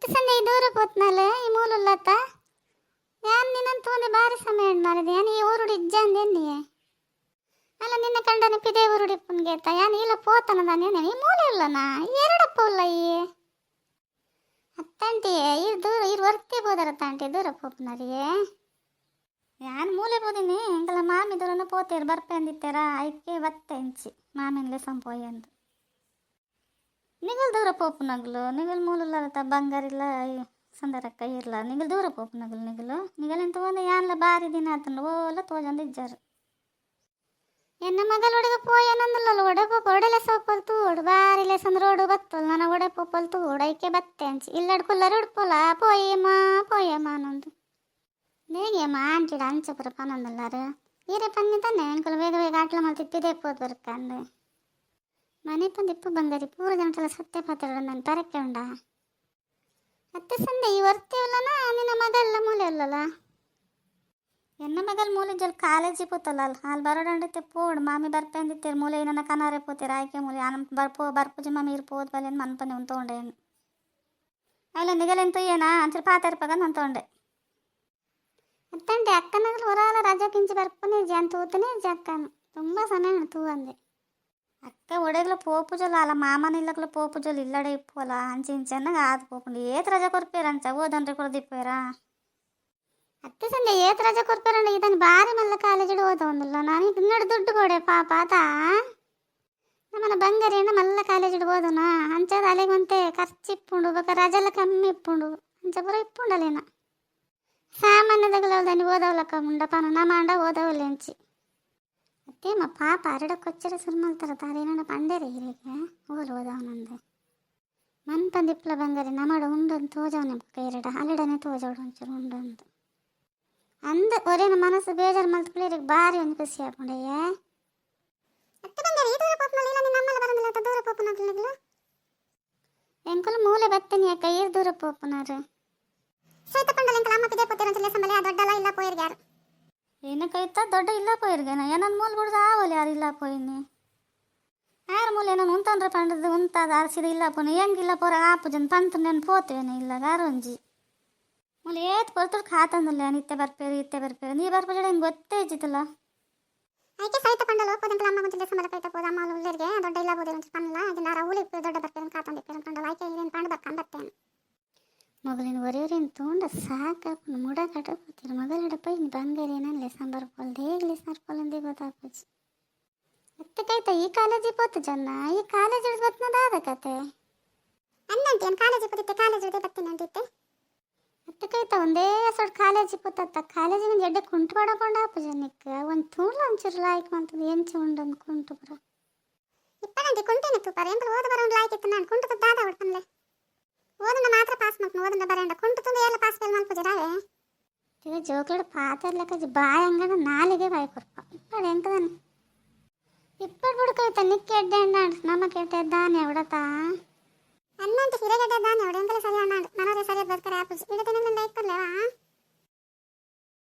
ಹತ್ತು ಸಂದೆ ದೂರ పోతున్నాలే ఈ మూలల్లత ಯಾನ್ ನಿನ್ನಂತ ಒಂದು ಬಾರಿ ಸಮಯ ಮಾಡಿದೆ ಯಾನ್ ಈ ಊರುಡಿ ಇಜ್ಜಂದೇನಿ ಅಲ್ಲ ನಿನ್ನ ಕಂಡನ ಪಿದೆ ಊರುಡಿ ಪುನ್ಗೇತ ಯಾನ್ ಇಲ್ಲ పోతనదాని ఈ మూಲೆ ಇಲ್ಲನಾ ಎರಡಪ್ಪ ಉಲ್ಲ ಈ ಅತ್ತಂಟಿ ಇರ್ ದೂರ ಇರ್ ವರ್ತೆ పోదరతంಟಿ ದೂರ పోపునರಿಯೇ ಯಾನ್ ಮೂಲೆ పోದಿನಿ ಎಂಕಲ ಮಾಮಿ ದೂರನ పోతೇರು ಬರ್ಪೆ ಅಂದಿತ್ತೇರ ಐಕೆ ಬತ್ತೆ ಎಂಚಿ ಮಾಮಿನ್ಲೆ ಸಂಪೋಯಿ ಅಂದು ನಿಗಲ್ ದೂರ ಪೋಪು ನಗಲು ನಿಗಲ್ ಮೂಲತ ಬಂಗಾರಿಲ್ಲ ಸಂದರಕ್ಕ ಇರ್ಲ ನಿಗಲ್ ದೂರ ಪೋಪು ನಗಲು ನಿಗಲೆಂತ ಒಂದು ಯಾನ್ಲ ಬಾರಿ ದಿನ ಆತಂಡು ಓಲ ತೋಜಂದು ಇಜ್ಜಾರು ಎನ್ನ ಮಗಲ್ ಒಡೆಗ ಪೋಯನಂದಲ್ಲ ಒಡೆ ಪೋಪ ಒಡೆಲೆ ಸೋಪಲ್ ತೂಡು ಬಾರಿ ಲೆಸಂದ್ ರೋಡು ಬತ್ತಲ್ ನನ್ನ ಒಡೆ ಪೋಪಲ್ ತೂಡು ಐಕೆ ಬತ್ತೆ ಅಂಚಿ ಇಲ್ಲಡ್ ಕುಲ್ಲರು ಉಡ್ಪೋಲ ಪೋಯಮ್ಮ ಅನ್ನೊಂದು ನೇಗೆಯಮ್ಮ ಆಂಟಿಡ ಅಂಚಪುರ ಪನೊಂದಲ್ಲಾರು ಈರೆ ಪನ್ನಿ ತಾನೆ ಅಂಕಲ್ ಬೇಗ ಬೇಗ ಆಟ್ಲ ಮಲ್ತಿಪ್ಪಿದೆ ಪೋದ್ ಬರ್ಕಂಡು ಮನೆ ಪಂದಿಪ್ಪು ಬಂಗಾರಿ ಪೂರ ಜನಟೆಲ್ಲ ಸತ್ಯ ಪಾತ್ರ ನಾನು ಪರಕ್ಕೆ ಉಂಡ ಅತ್ತೆ ಸಂದೆ ಈ ವರ್ತಿಯಲ್ಲನ ನಿನ್ನ ಮಗಲ್ಲ ಮೂಲೆ ಅಲ್ಲಲ್ಲ ಎನ್ನ ಮಗಲ್ ಮೂಲೆ ಜಲ್ ಕಾಲೇಜಿ ಪೋತಲ್ಲ ಅಲ್ಲಿ ಬರೋಡಂಡಿತ್ತೆ ಪೋಡ್ ಮಾಮಿ ಬರ್ಪೆ ಅಂದಿತ್ತೇರು ಮೂಲೆ ನನ್ನ ಕನಾರೆ ಪೋತೀರ ಆಯ್ಕೆ ಮೂಲೆ ಆನಮ್ ಬರ್ಪುಜಿ ಮಮ್ಮಿ ಇರ್ ಪೋದ್ ಬಲ್ಲೇನು ಮನ್ಪನೆ ಒಂದು ತೊಗೊಂಡೇನು ಅಲ್ಲ ನಿಗಲೆಂತ ಏನ ಅಂಚಲ್ ಪಾತಿರ್ಪಾಗ ನಾನು ತೊಗೊಂಡೆ ಅತ್ತಂಡೆ ಅಕ್ಕನಾಗಲು ಹೊರಾಲ ರಜಾ ಕಿಂಚಿ ಬರ್ಪನೆ ಜಾನ್ ತೂತನೇ ಅಕ್ಕನು ತುಂಬ ಸಮಯ ತೂ ಅಂದೆ ಅಕ್ಕ ಒಡೆಗ್ಲ పోపుజలు అలా మామనిళ్ళకుల పోపుజలు ఇల్లడే ఇప్పులా అంచించన్నగా ఆది పోకుండా ఏత రజ కొరిపారంచ ఓదండ్రి కూడా తిప్పారా ಅತ್ತೆ ಸಂದೆ ಏತ ರಜೆ ಕೊಡ್ಪಾರಂಡ ಇದನ್ನು ಬಾರಿ ಮಲ್ಲ ಕಾಲೇಜಿಡು ಓದ ಒಂದಿಲ್ಲ ನಾನು ಇನ್ನೊಡು ದುಡ್ಡು ಕೊಡೆ ಪಾತ ನಮ್ಮನ ಬಂಗಾರಿಯನ್ನ ಮಲ್ಲ ಕಾಲೇಜಿಡು ಓದನ ಅಂಚದ ಅಲೆಗೊಂತೆ ಖರ್ಚು ಇಪ್ಪುಂಡು ಬೇಕಾ ರಜೆಲ್ಲ ಕಮ್ಮಿ ಇಪ್ಪುಂಡು ಅಂಚ ಬರೋ ಇಪ್ಪುಂಡಲೇನ ಸಾಮಾನ್ಯದಗಲವಲ್దని ఓదవలక ఉండపాన నమాండ ఓదవలే అంచి ಅತ್ತೆ మా ಪಾಪ ಅರಡಕ್ಕೊಚ್ಚರ ಸುರ್ಮಲ್ತಾರ ತಾರೇನ ಪಂಡೇರೆ ಹಿರೇಗೆ ಓಲು ಓದವನಂದೆ ಮನ್ ಪಂದಿಪ್ಲ ಬಂಗಾರಿ ನಮಡ ಉಂಡೊಂದು ತೋಜವನೆ ಬಕ್ಕ ಎರಡ ಅಲೆಡನೆ ತೋಜವಡು ಒಂಚೂರು ಉಂಡೊಂದು ಅಂದ ಒರೇನ ಮನಸ್ಸು ಬೇಜಾರು ಮಲ್ತ್ಕೊಳ್ಳಿರಿಗೆ ಭಾರಿ ಒಂದು ಖುಷಿ ಹಾಕೊಂಡೆಯೇ ಎಂಕಲ್ ಮೂಲೆ ಬತ್ತನಿ ಅಕ್ಕ ಏರ್ ದೂರ ಪೋಪುನಾರು ಏನಕ್ಕೈತ ದೊಡ್ಡ ಇಲ್ಲ ಪೋಯಿರ್ಗೇನ ಏನನ್ನ ಮೂಲ ಬಿಡ್ದು ಆವಲ್ಲಿ ಯಾರು ಇಲ್ಲ ಪೋಯಿನಿ ಯಾರ ಮೂಲೆ ಏನನ್ನು ಉಂತಂದ್ರೆ ಪಂಡದು ಉಂತಾದ ಆರಿಸಿದ ಇಲ್ಲ ಪೋನ ಹೆಂಗಿಲ್ಲ ಪೋರ ಆಪುಜನ್ ಪಂತ ನೆನ್ ಪೋತೇನೆ ಇಲ್ಲ ಗಾರೊಂಜಿ ಮೂಲೆ ಏತ್ ಪೊರ್ತುಡ್ ಖಾತಂದಲ್ಲ ನಿತ್ಯ ಬರ್ಪೇರಿ ನೀ ಬರ್ಪಜಡ ಹಿಂಗೆ ಗೊತ್ತೇ ಇದ್ದಿತ್ತಲ್ಲ ಐಕೆ ಸಹಿತ ಪಂಡಲು ಹೋಗೋದಂಕಲ ಅಮ್ಮ ಮುಂಚೆ ಸಂಬಳ ಕೈತ ಹೋದ ಅಮ್ಮ ಉಳ್ಳರಿಗೆ ದೊಡ್ಡ ಇಲ್ಲ ಬೋದೆ ಒಂದು ಪನ್ನಲ್ಲ ಅದನ್ನ ಉಳಿ ದೊಡ್ಡ ಬರ್ತೇನೆ ಖಾತಂದಿಪ್ಪೇನು ಪಂಡಲು ಐಕೆ ಇದೇನು ಪಂಡ ಬರ್ಕಂಬತ್ತೇನೆ ಮಗಳಿನ ಒರೆಯವರೇನು ತೊಗೊಂಡ ಸಾಕಪ್ಪ ಮುಡ ಕಟ್ಟಕೋತೀರ ಮಗಳಡಪ್ಪ ಇನ್ನು ಬಂಗಾರಿ ಏನಲ್ಲ ಸಂಬರ್ಪಲ್ದು ಹೇಗಲಿ ಸರ್ಪಲ್ಲಂದೇ ಗೊತ್ತಾಪಚ್ಚಿ ಅತ್ತಕೈತ ಈ ಕಾಲೇಜಿ ಪೋತು ಜನ್ನ ಈ ಕಾಲೇಜ್ ಹಿಡಿದು ಬತ್ನದಾದ ಕತೆ ಅನ್ನಂಟಿ ಏನು ಕಾಲೇಜಿ ಪೋತಿತ್ತೆ ಕಾಲೇಜ್ ಹಿಡಿದೇ ಬರ್ತೀನಿ ಅಂತಿತ್ತೆ ಅತ್ತಕೈತ ಒಂದೇ ಸೊಡ್ ಕಾಲೇಜಿ ಪೋತತ್ತ ಕಾಲೇಜಿ ಒಂದು ಎಡ್ಡೆ ಕುಂಟು ಪಡಕೊಂಡ ಆಪ ಜನಕ್ಕೆ ಒಂದು ತೂಳ ಒಂಚೂರು ಲಾಯ್ಕ್ ಮಾಡ್ತದೆ ಎಂಚು ಉಂಡೊಂದು ಕುಂಟು ಬರ ಇಪ್ಪನಂಟಿ ಕುಂಟೇನೆ ತೂಪಾರ ಎಂತ ಓದ ಬರೋ ಒಂದು ಲಾಯ್ಕ್ ಇತ್ತು ನಾನು ಕುಂಟು ದಾದ ಹೊಡ್ಕಂದ್ಲೆ ಓದನ್ನ ಮಾತ್ರ ಪಾಸ್ ಮಾಡ್ತೀನಿ ಓದನ್ನ ಬರಂಡ ಕುಂಟು ತುಂಬ ಎಲ್ಲ ಪಾಸ್ ಫೇಲ್ ಮಾಡ್ಕೋದಿರಾವೆ ಈಗ ಜೋಕ್ಲಡ ಪಾತರ್ಲಕ್ಕ ಬಾಯ್ ಅಂಗಡ ನಾಲಿಗೆ ಬಾಯ್ ಕೊರ್ಪ ಇಪ್ಪಡು ಎಂಕದಾನೆ ಇಪ್ಪಡು ಬುಡ್ಕೈತ ನಿಕ್ಕೆ ಎಡ್ಡೆ ಅಣ್ಣಾಡು ನಮ್ಮ ಕೆಟ್ಟ ಎದ್ದಾನೆ ಎವಡತಾ ಅನ್ನಂತ ಹಿರೇಗಡ್ಡೆ ಎದ್ದಾನೆ ಎವಡೆಂಕಲ ಸರಿ ಅಣ್ಣಾಡು ಮನೋರೆ ಸರಿಯಾದ ಬರ್ತಾರೆ ಆಪುಜಿ ಇಡತೇನೆ ಲೈಕ್ ಕೊಡ್ಲೇವಾ